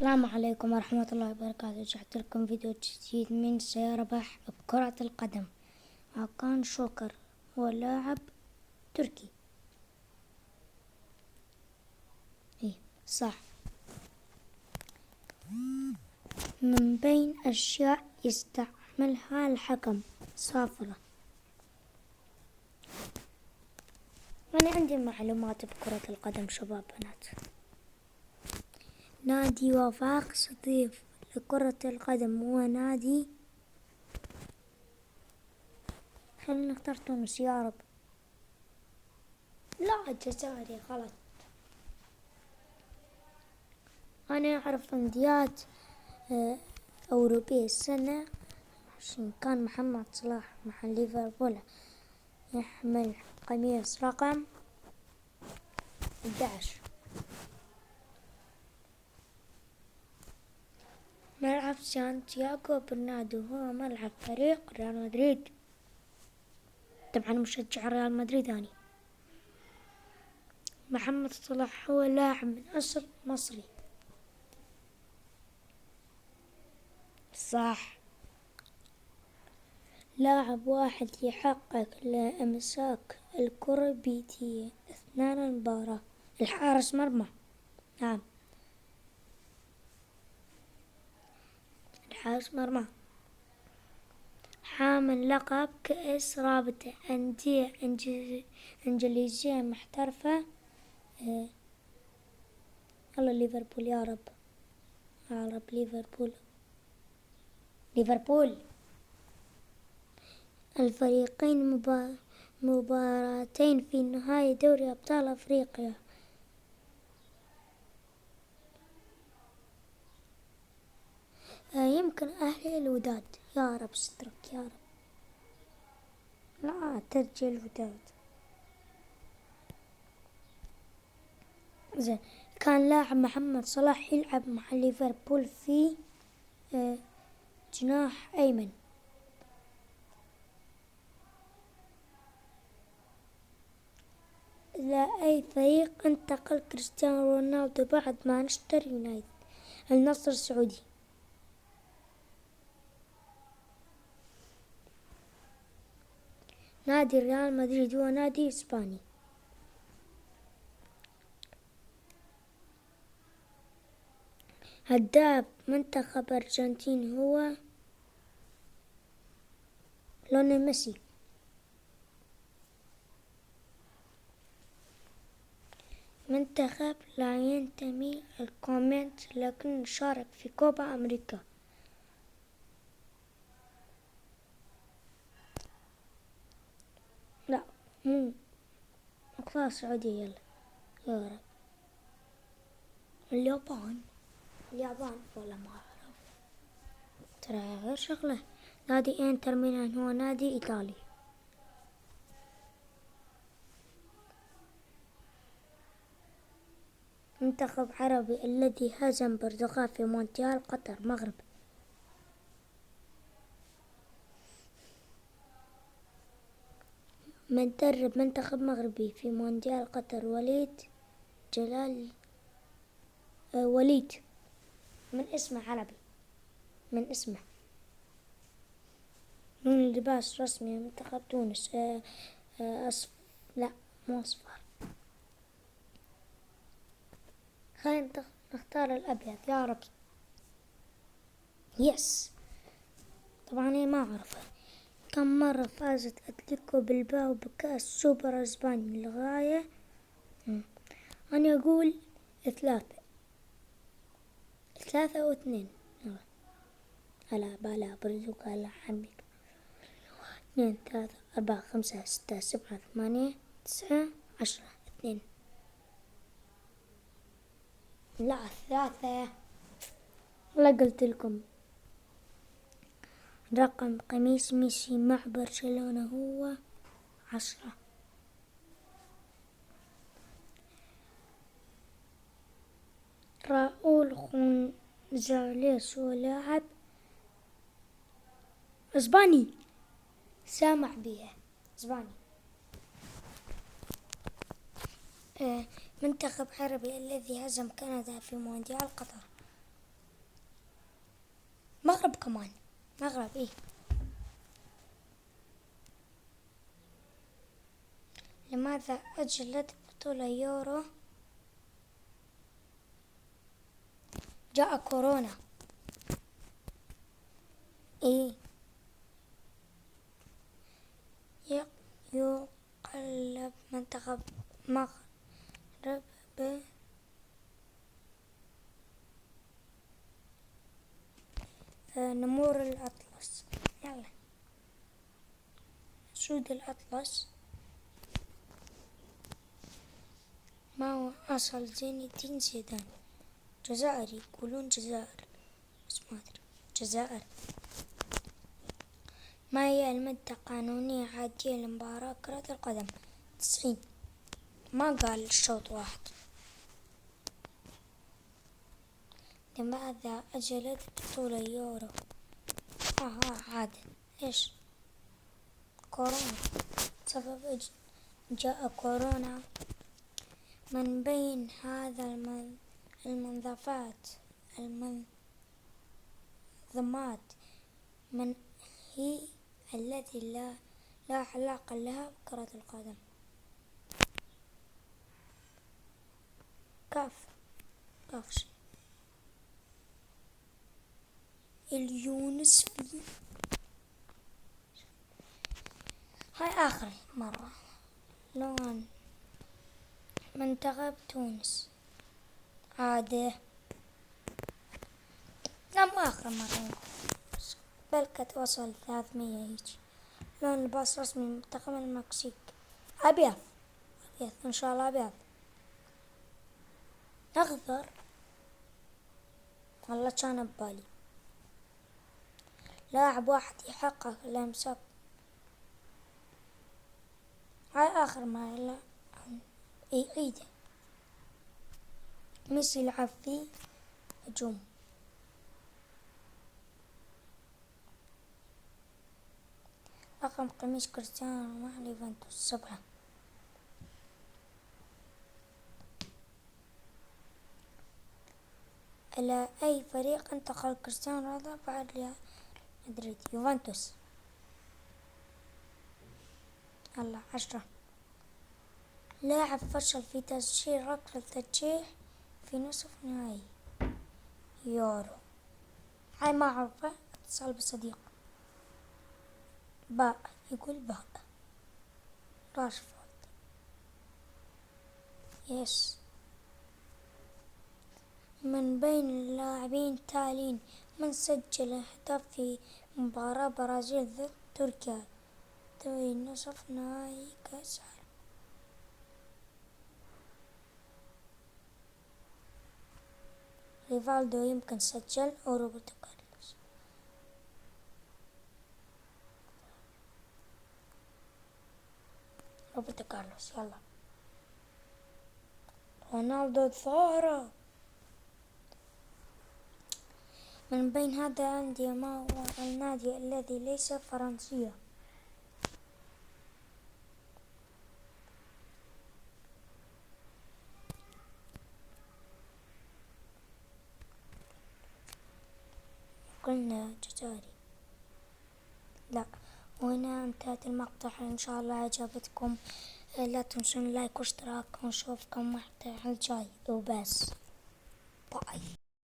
السلام عليكم ورحمة الله وبركاته. جعت لكم فيديو جديد من سيربح بكرة القدم. هاكان شوكر هو لاعب تركي. ايه صح. من بين أشياء يستعملها الحكم صافرة. أنا عندي معلومات بكرة القدم شباب بنات. نادي وفاق صديق لكرة القدم هو نادي، خلينا نختار تونس يا رب. لا الجزائري غلط. أنا أعرف أنديات أوروبية السنة عشان كان محمد صلاح مع ليفربول يحمل قميص رقم 11. ملعب سانتياغو برناردو هو ملعب فريق ريال مدريد. طبعا مشجع ريال مدريد أنا. محمد صلاح هو لاعب من أصل مصري. صح. لاعب واحد يحقق لإمساك الكرة بيديه أثناء المباراة. الحارس مرمى. نعم الحارس مرمى. حامل لقب كأس رابطة أندية إنجليزية محترفة. يلا ليفربول يا رب. يا رب ليفربول. الفريقين مباراتين في نهائي دوري أبطال أفريقيا. يمكن أهلي الوداد. يا رب سترك يا رب. لا ترجي الوداد. زين. كان لاعب محمد صلاح يلعب مع ليفربول في جناح أيمن. إلى أي فريق انتقل كريستيانو رونالدو بعد مانشستر يونايتد؟ النصر السعودي. نادي ريال مدريد هو نادي إسباني. هداف منتخب أرجنتين هو ليونيل ميسي. منتخب لا ينتمي الكومنت لكن شارك في كوبا أمريكا. لا مو أقصى السعودية. يلا يا رب. اليابان ولا ما أعرف. ترى غير شغلة. نادي إنتر ميلان هو نادي إيطالي. منتخب عربي الذي هزم البرتغال في مونديال قطر مغرب. من درب منتخب مغربي في مونديال قطر؟ وليد من اسمه عربي. من اسمه. لون اللباس رسمي منتخب تونس لا مو أصفر. خلينا نختار الأبيض يا رب. يس. طبعا أنا ما أعرفه. كم مرة فازت أتلتيكو بلباو بكأس سوبر اسباني للغاية؟ أنا أقول 3 أو 2. هلا بلا برزوك هلا حميك. 2 3 4 5 6 7 8 9 10 2. لا 3. والله قلت لكم. رقم قميص ميسي مع برشلونة هو 10. راؤول خونزاليس هو لاعب اسباني. سامع بيها اسباني. منتخب عربي الذي هزم كندا في مونديال قطر. المغرب كمان. مغرب إيه. لماذا أجلت بطولة يورو؟ جاء كورونا. إيه. يقلب منتخب مغرب نمور الأطلس. يلا سود الأطلس. ما هو أصل زين الدين زيدان؟ جزائري، يقولون جزائر بس ما أدري. جزائر. ما هي المدة القانونية عادية لمباراة كرة القدم؟ 90. ما قال الشوط واحد. لماذا أجلت بطولة يورو؟ عاد إيش؟ كورونا. سبب جاء كورونا. من بين هذا المنظمات من هي التي لا علاقة لها بكرة القدم؟ كاف شيء. اليونس في هاي آخر مرة. لون منتخب تونس عادة. نعم آخر مرة بل توصل 300 هيك. لون لباس رسمي منتخب المكسيك أبيض. إن شاء الله أبيض. أخضر والله كان ببالي. لاعب واحد يحقق الإمساك. هاي آخر مرة. لا عيده. ميسي يلعب فيه هجوم. رقم قميص كريستيانو مع يوفنتوس 7. إلى أي فريق انتقل كريستيانو رونالدو بعد ريال مدريد؟ يوفنتوس. يلا 10. لاعب فشل في تسجيل ركلة ترجيح في نصف نهائي يورو. هاي ما أعرفه. اتصال بصديق. يقول باء. راشفورد. يس. من بين اللاعبين التاليين من سجل أهداف في مباراة برازيل ضد تركيا في نصف نهائي كأس العالم؟ ريفالدو يمكن سجل أو روبرتو كارلوس. يلا. رونالدو الظاهرة. من بين هذا الأندية ما هو النادي الذي ليس فرنسيا؟ قلنا جزائري. لا. وهنا انتهت المقطع. إن شاء الله عجبتكم. لا تنسون لايك واشتراك ونشوفكم محتوى الجاي وبس.